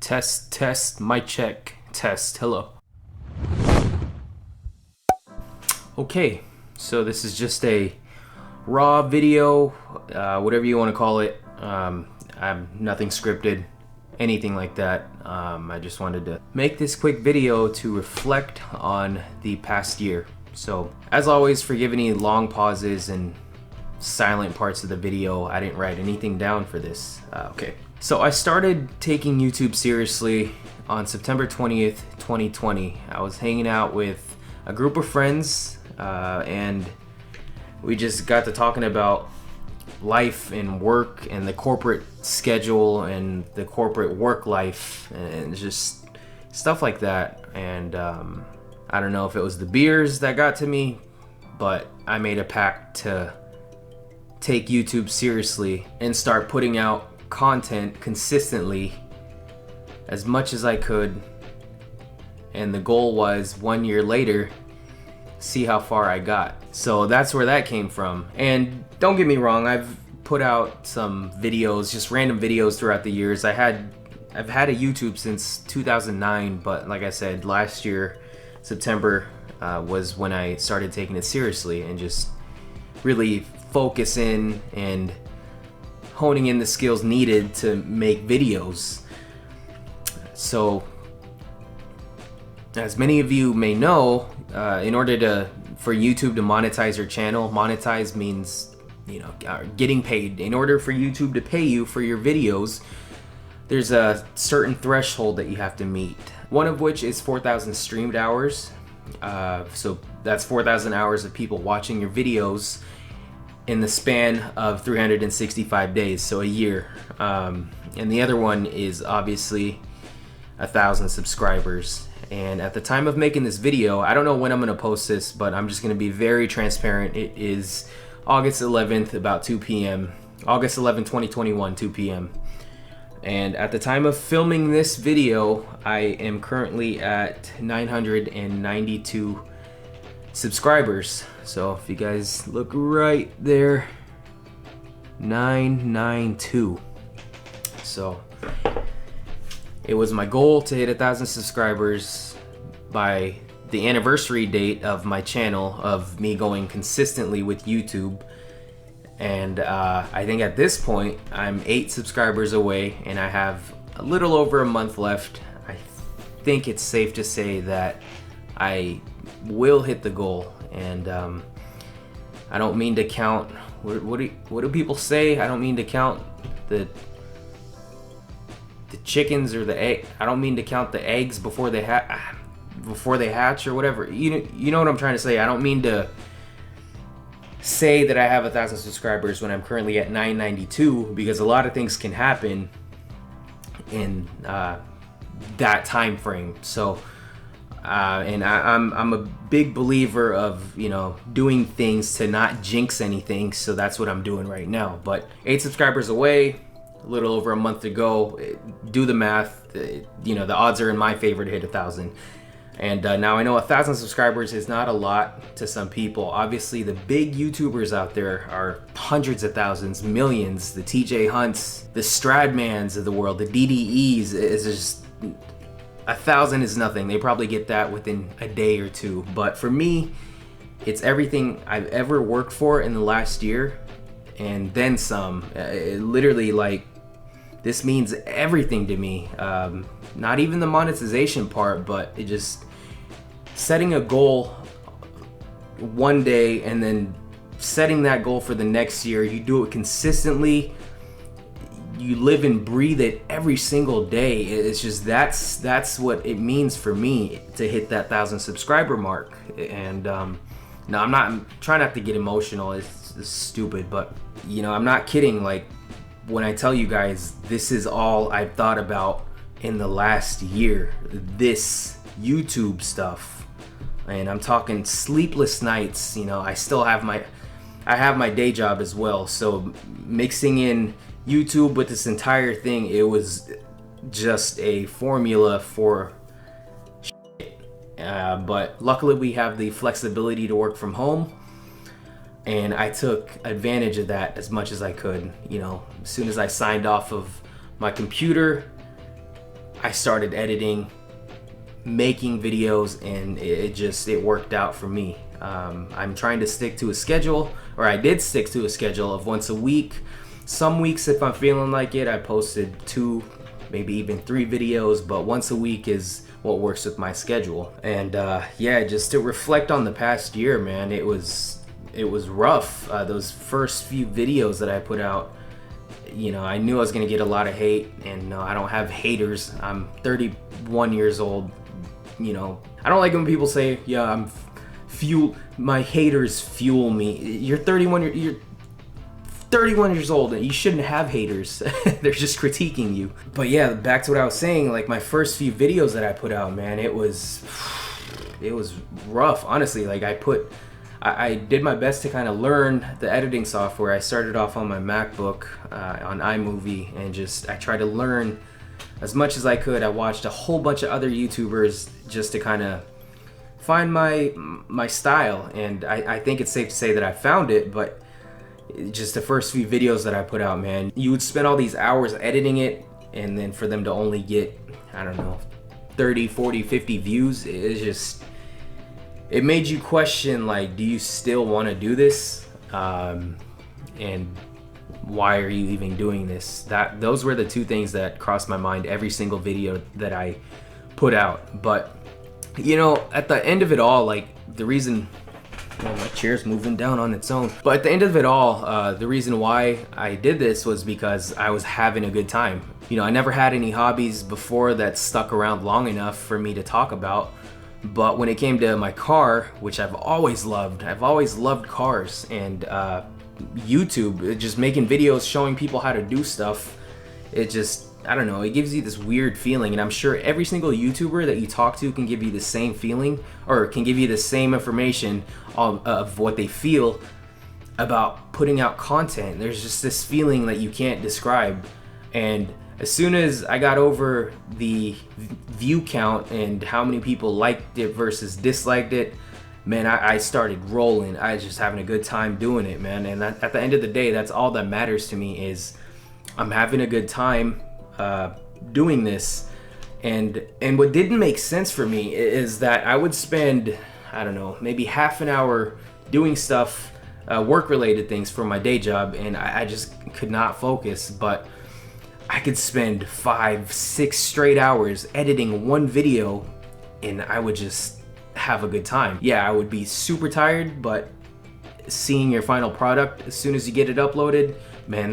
Test, mic check, test, hello. Okay, so this is just a raw video, whatever you want to call it. I'm nothing scripted, anything like that. I just wanted to make this quick video to reflect on the past year. So, as always, forgive any long pauses and silent parts of the video. I didn't write anything down for this. Okay. So I started taking YouTube seriously on September 20th, 2020. I was hanging out with a group of friends and we just got to talking about life and work and the corporate schedule and the corporate work life and just stuff like that. And I don't know if it was the beers that got to me, but I made a pact to take YouTube seriously and start putting out content consistently as much as I could. And the goal was 1 year later, see how far I got. So that's where that came from. And don't get me wrong, I've put out some videos, just random videos throughout the years. I've had a YouTube since 2009, but like I said, last year, September, was when I started taking it seriously and just really focus in and honing in the skills needed to make videos. So, as many of you may know, in order for YouTube to monetize your channel, monetize means, getting paid. In order for YouTube to pay you for your videos, there's a certain threshold that you have to meet. One of which is 4,000 streamed hours. So that's 4,000 hours of people watching your videos in the span of 365 days, so a year. And the other one is obviously 1,000 subscribers. And at the time of making this video, I don't know when I'm gonna post this, but I'm just gonna be very transparent. It is August 11th, about 2 p.m. August 11, 2021, 2 p.m. And at the time of filming this video, I am currently at 992 subscribers. So if you guys look right there, 992. So it was my goal to hit 1,000 subscribers by the anniversary date of my channel, of me going consistently with YouTube. And I think at this point I'm 8 subscribers away and I have a little over a month left. I think it's safe to say that I will hit the goal. And I don't mean to count, what do people say? I don't mean to count the chickens or the egg. I don't mean to count the eggs before they hatch or whatever. You know what I'm trying to say. I don't mean to say that I have 1,000 subscribers when I'm currently at 992, because a lot of things can happen in that time frame. So and I'm a big believer of doing things to not jinx anything, so that's what I'm doing right now. But 8 subscribers away, a little over a month to go. Do the math. The odds are in my favor to hit 1,000. And now I know 1,000 subscribers is not a lot to some people. Obviously, the big YouTubers out there are hundreds of thousands, millions. The TJ Hunts, the Stradmans of the world, the DDEs. Is just 1,000 is nothing. They probably get that within a day or two. But for me, it's everything I've ever worked for in the last year, and then some. Literally, this means everything to me. Not even the monetization part, but it just setting a goal one day and then setting that goal for the next year. You do it consistently. You live and breathe it every single day. It's just that's what it means for me to hit that 1,000 subscriber mark. And no, I'm trying not to get emotional. It's stupid, but I'm not kidding. Like, when I tell you guys, this is all I've thought about in the last year, this YouTube stuff. And I'm talking sleepless nights. I still have my day job as well. So mixing in YouTube with this entire thing, it was just a formula for shit. But luckily we have the flexibility to work from home. And I took advantage of that as much as I could. As soon as I signed off of my computer, I started editing, making videos, and it worked out for me. I'm trying to stick to a schedule, or I did stick to a schedule of once a week. Some weeks, if I'm feeling like it, I posted 2, maybe even 3 videos, but once a week is what works with my schedule. And yeah, just to reflect on the past year, man, it was rough. Those first few videos that I put out, you know, I knew I was gonna get a lot of hate, and no, I don't have haters. I'm 31 years old. You know, I don't like when people say, yeah, my haters fuel me. You're 31 years old, and you shouldn't have haters. They're just critiquing you. But yeah, back to what I was saying, like my first few videos that I put out, man, it was rough, honestly. Like I did my best to kind of learn the editing software. I started off on my MacBook on iMovie, and I tried to learn as much as I could. I watched a whole bunch of other YouTubers just to kind of find my style, and I think it's safe to say that I found it. But just the first few videos that I put out, man, you would spend all these hours editing it, and then for them to only get, I don't know, 30, 40, 50 views, it made you question, like, do you still want to do this? And why are you even doing this? Those were the 2 things that crossed my mind every single video that I put out. But, you know, at the end of it all, like, the reason, well, my chair's moving down on its own. But at the end of it all, the reason why I did this was because I was having a good time. You know, I never had any hobbies before that stuck around long enough for me to talk about. But when it came to my car, which I've always loved cars, and YouTube, just making videos showing people how to do stuff, I don't know, it gives you this weird feeling. And I'm sure every single YouTuber that you talk to can give you the same feeling, or can give you the same information of what they feel about putting out content. There's just this feeling that you can't describe. And as soon as I got over the view count and how many people liked it versus disliked it, man, I started rolling. I was just having a good time doing it, man. And at the end of the day, that's all that matters to me, is I'm having a good time doing this. And what didn't make sense for me is that I would spend, I don't know, maybe half an hour doing stuff, work-related things for my day job, and I just could not focus. But I could spend 5, 6 straight hours editing one video, and I would just have a good time. Yeah, I would be super tired, but seeing your final product as soon as you get it uploaded, man,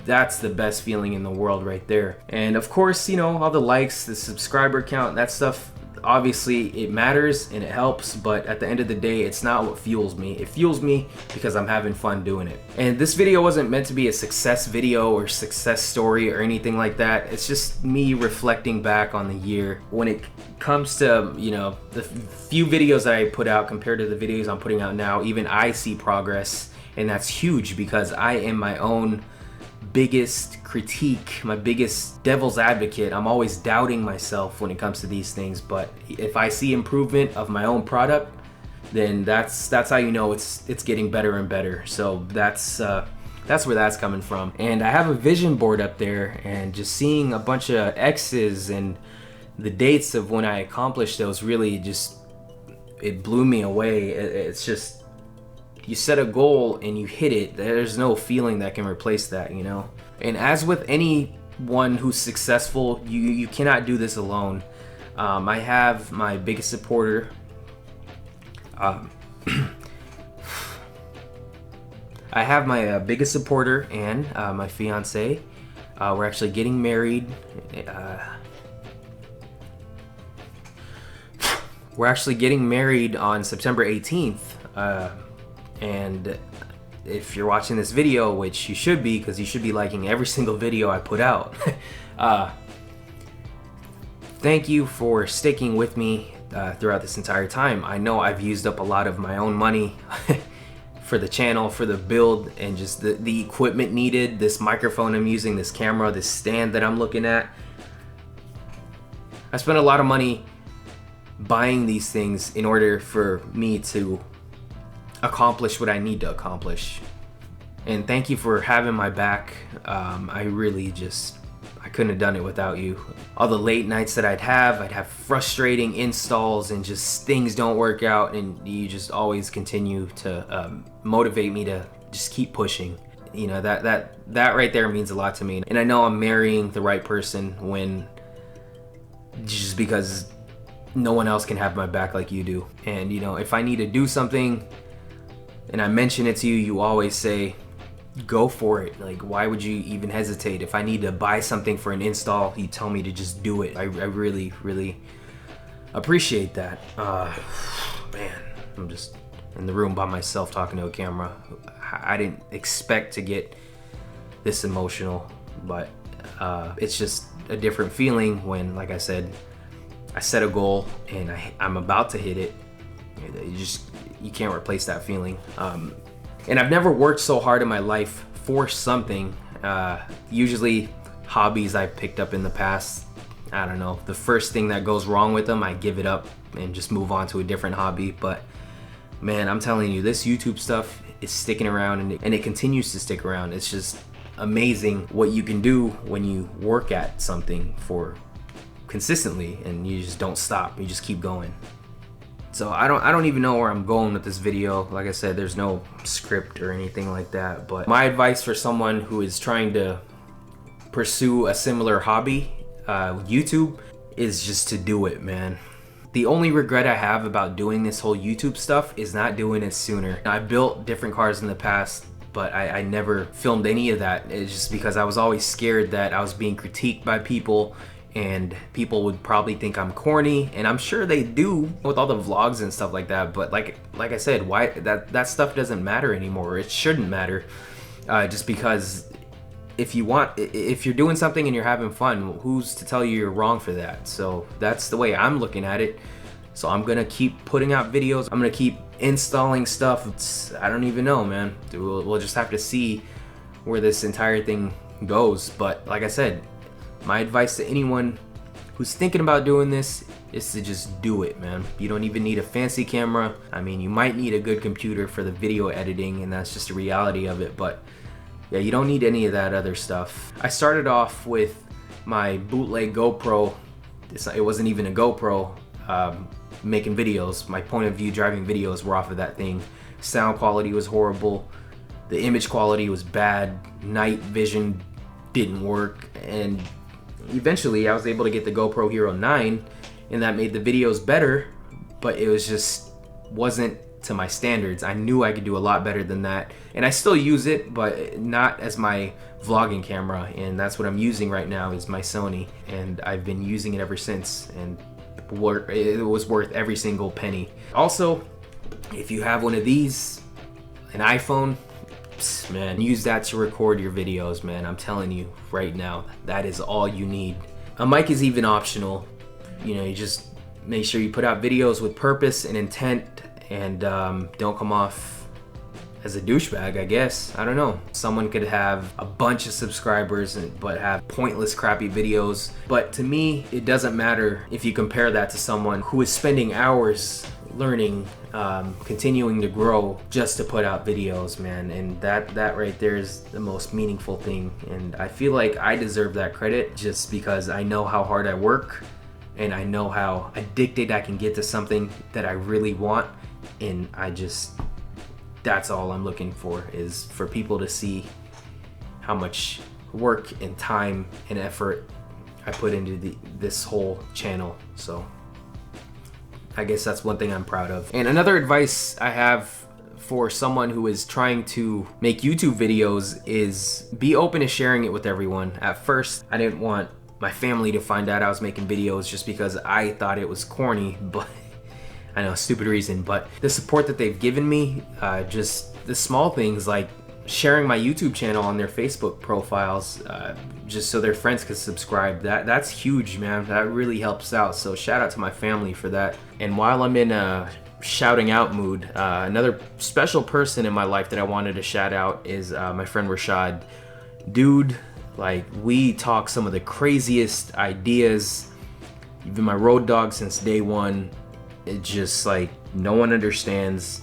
that's the best feeling in the world right there. And of course, you know, all the likes, the subscriber count, that stuff, obviously it matters and it helps, but at the end of the day, it's not what fuels me. It fuels me because I'm having fun doing it. And this video wasn't meant to be a success video or success story or anything like that. It's just me reflecting back on the year. When it comes to, you know, the few videos that I put out compared to the videos I'm putting out now, even I see progress, and that's huge because I am my own biggest critique, my biggest devil's advocate. I'm always doubting myself when it comes to these things, but if I see improvement of my own product, then that's how you know it's getting better and better. So that's where that's coming from. And I have a vision board up there, and just seeing a bunch of X's and the dates of when I accomplished those, really just, it blew me away. It's just, you set a goal and you hit it, there's no feeling that can replace that, you know? And as with anyone who's successful, you cannot do this alone. I have my biggest supporter. I have my biggest supporter, and my fiance. We're actually getting married. We're actually getting married on September 18th. And if you're watching this video, which you should be, because you should be liking every single video I put out, thank you for sticking with me throughout this entire time. I know I've used up a lot of my own money for the channel, for the build, and just the equipment needed, this microphone I'm using, this camera, this stand that I'm looking at. I spent a lot of money buying these things in order for me to accomplish what I need to accomplish. And thank you for having my back. I really just, couldn't have done it without you. All the late nights that I'd have frustrating installs and just things don't work out, and you just always continue to motivate me to just keep pushing. You know, that right there means a lot to me. And I know I'm marrying the right person when, just because no one else can have my back like you do. And you know, if I need to do something and I mention it to you, you always say, go for it. Like, why would you even hesitate? If I need to buy something for an install, you tell me to just do it. I really, really appreciate that. Man, I'm just in the room by myself talking to a camera. I didn't expect to get this emotional, but it's just a different feeling when, like I said, I set a goal and I'm about to hit it. You can't replace that feeling. And I've never worked so hard in my life for something. Usually hobbies I've picked up in the past, I don't know, the first thing that goes wrong with them, I give it up and just move on to a different hobby. But man, I'm telling you, this YouTube stuff is sticking around, and it continues to stick around. It's just amazing what you can do when you work at something for consistently and you just don't stop, you just keep going. So I don't even know where I'm going with this video. Like I said, there's no script or anything like that, but my advice for someone who is trying to pursue a similar hobby, YouTube, is just to do it, man. The only regret I have about doing this whole YouTube stuff is not doing it sooner. I built different cars in the past, but I never filmed any of that. It's just because I was always scared that I was being critiqued by people and people would probably think I'm corny, and I'm sure they do with all the vlogs and stuff like that. But like I said, why that stuff doesn't matter anymore. It shouldn't matter, just because if you're doing something and you're having fun, who's to tell you you're wrong for that? So that's the way I'm looking at it. So I'm gonna keep putting out videos. I'm gonna keep installing stuff. I don't even know, man. We'll just have to see where this entire thing goes. But like I said, my advice to anyone who's thinking about doing this is to just do it, man. You don't even need a fancy camera. I mean, you might need a good computer for the video editing, and that's just the reality of it. But yeah, you don't need any of that other stuff. I started off with my bootleg GoPro. It wasn't even a GoPro, making videos. My point of view driving videos were off of that thing. Sound quality was horrible. The image quality was bad. Night vision didn't work. And eventually I was able to get the GoPro Hero 9, and that made the videos better, but it was just wasn't to my standards. I knew I could do a lot better than that, and I still use it, but not as my vlogging camera. And that's what I'm using right now, is my Sony, and I've been using it ever since, and it was worth every single penny. Also, if you have one of these, an iPhone, man, use that to record your videos, man. I'm telling you right now, that is all you need. A mic is even optional. You know, you just make sure you put out videos with purpose and intent, and don't come off as a douchebag, I guess. I don't know. Someone could have a bunch of subscribers but have pointless, crappy videos. But to me, it doesn't matter if you compare that to someone who is spending hours learning, continuing to grow just to put out videos, man. And that right there is the most meaningful thing. And I feel like I deserve that credit just because I know how hard I work, and I know how addicted I can get to something that I really want. And that's all I'm looking for, is for people to see how much work and time and effort I put into this whole channel. So I guess that's one thing I'm proud of. And another advice I have for someone who is trying to make YouTube videos is be open to sharing it with everyone. At first, I didn't want my family to find out I was making videos just because I thought it was corny, but I know, stupid reason. But the support that they've given me, just the small things like sharing my YouTube channel on their Facebook profiles, just so their friends could subscribe, that's huge, man. That really helps out. So shout out to my family for that. And while I'm in a shouting out mood, another special person in my life that I wanted to shout out is my friend Rashad. Dude, like, we talk some of the craziest ideas. You've been my road dog since day one. It just, like, no one understands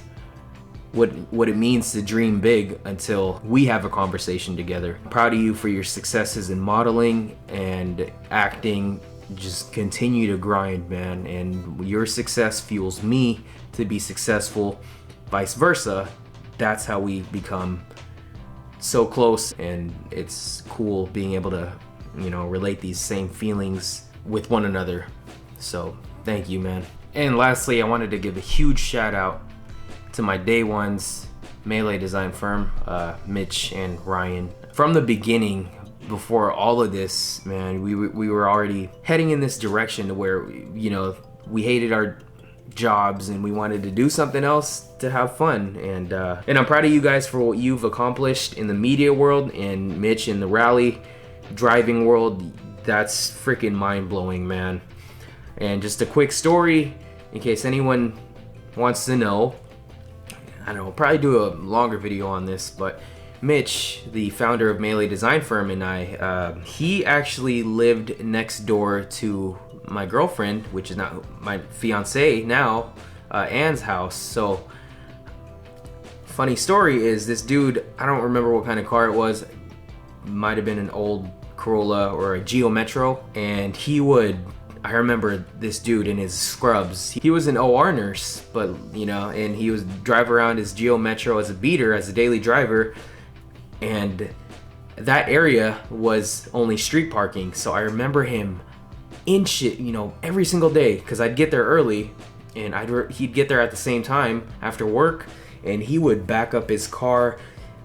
what it means to dream big until we have a conversation together. I'm proud of you for your successes in modeling and acting. Just continue to grind, man, and your success fuels me to be successful, vice versa. That's how we become so close, and it's cool being able to, you know, relate these same feelings with one another. So thank you, man. And lastly, I wanted to give a huge shout out to my day ones, Melee design firm, Mitch and Ryan. From the beginning, before all of this, man, we were already heading in this direction to where, you know, we hated our jobs and we wanted to do something else to have fun. And I'm proud of you guys for what you've accomplished in the media world, and Mitch in the rally driving world. That's freaking mind-blowing, man. And just a quick story in case anyone wants to know. I don't know, I'll probably do a longer video on this, but Mitch, the founder of Melee Design Firm, and I, he actually lived next door to my girlfriend, which is not my fiance now, Anne's house. So, funny story is this dude, I don't remember what kind of car it was, might have been an old Corolla or a Geo Metro, and he would, I remember this dude in his scrubs. He was an OR nurse, but you know, and he was drive around his Geo Metro as a beater, as a daily driver, and that area was only street parking. So I remember him inch it, you know, every single day, because I'd get there early, and he'd get there at the same time after work, and he would back up his car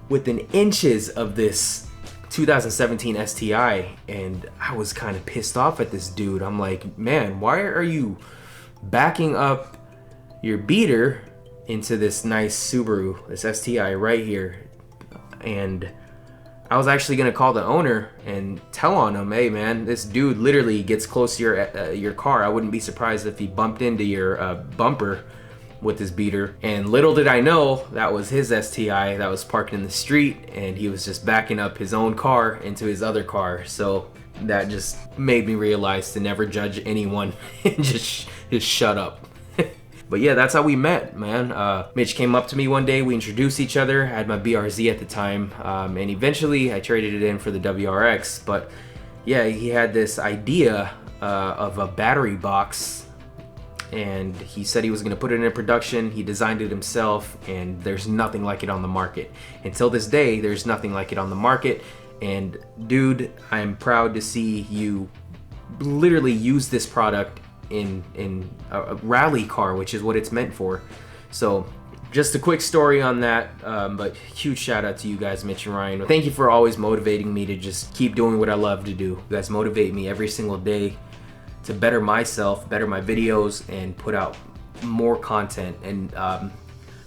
within inches of this 2017 STI, and I was kind of pissed off at this dude. I'm like, man, why are you backing up your beater into this nice Subaru, this STI right here? And I was actually gonna call the owner and tell on him, hey man, this dude literally gets close to your car. I wouldn't be surprised if he bumped into your bumper with his beater. And little did I know that was his STI that was parked in the street, and he was just backing up his own car into his other car. So that just made me realize to never judge anyone and just shut up. But yeah, that's how we met, man. Mitch came up to me one day, we introduced each other. I had my BRZ at the time, and eventually I traded it in for the WRX. But yeah, he had this idea of a battery box, and he said he was gonna put it in production. He designed it himself, and there's nothing like it on the market. Until this day, there's nothing like it on the market. And dude, I'm proud to see you literally use this product in a rally car, which is what it's meant for. So just a quick story on that, but huge shout out to you guys, Mitch and Ryan. Thank you for always motivating me to just keep doing what I love to do. You guys motivate me every single day to better myself, better my videos, and put out more content. And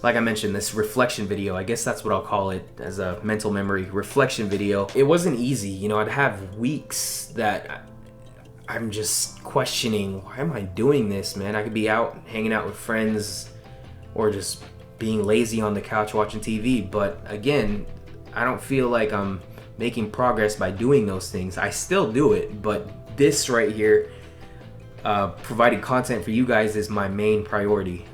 like I mentioned, this reflection video, I guess that's what I'll call it, as a mental memory reflection video. It wasn't easy, you know. I'd have weeks that I'm just questioning, why am I doing this, man? I could be out hanging out with friends or just being lazy on the couch watching TV. But again, I don't feel like I'm making progress by doing those things. I still do it, but this right here, providing content for you guys, is my main priority.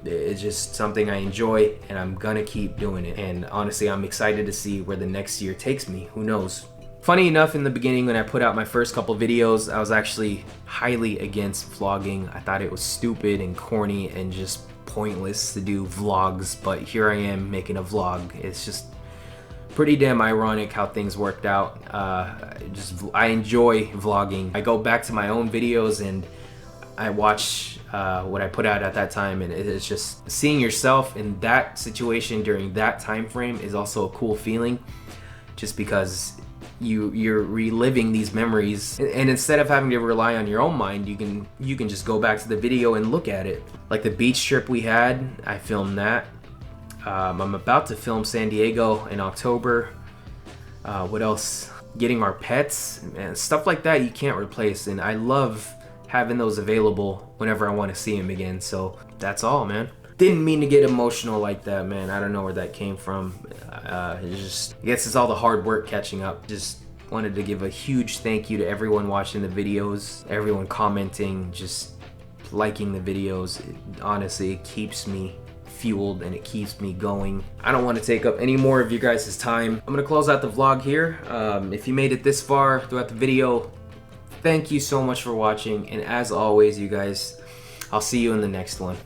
It's just something I enjoy, and I'm gonna keep doing it. And honestly, I'm excited to see where the next year takes me. Who knows? Funny enough, in the beginning when I put out my first couple videos, I was actually highly against vlogging. I thought it was stupid and corny and just pointless to do vlogs, but here I am making a vlog. It's just pretty damn ironic how things worked out. I enjoy vlogging. I go back to my own videos and I watch what I put out at that time, and it's just seeing yourself in that situation during that time frame is also a cool feeling, just because you're reliving these memories, and instead of having to rely on your own mind, you can just go back to the video and look at it. Like the beach trip we had, I filmed that. I'm about to film San Diego in October. What else? Getting our pets, and stuff like that you can't replace, and I love having those available whenever I want to see them again. So that's all, man. Didn't mean to get emotional like that, man. I don't know where that came from. I guess it's all the hard work catching up. Just wanted to give a huge thank you to everyone watching the videos, everyone commenting, just liking the videos. Honestly, it keeps me fueled and it keeps me going. I don't want to take up any more of you guys' time. I'm gonna close out the vlog here. If you made it this far throughout the video, thank you so much for watching, and as always, you guys, I'll see you in the next one.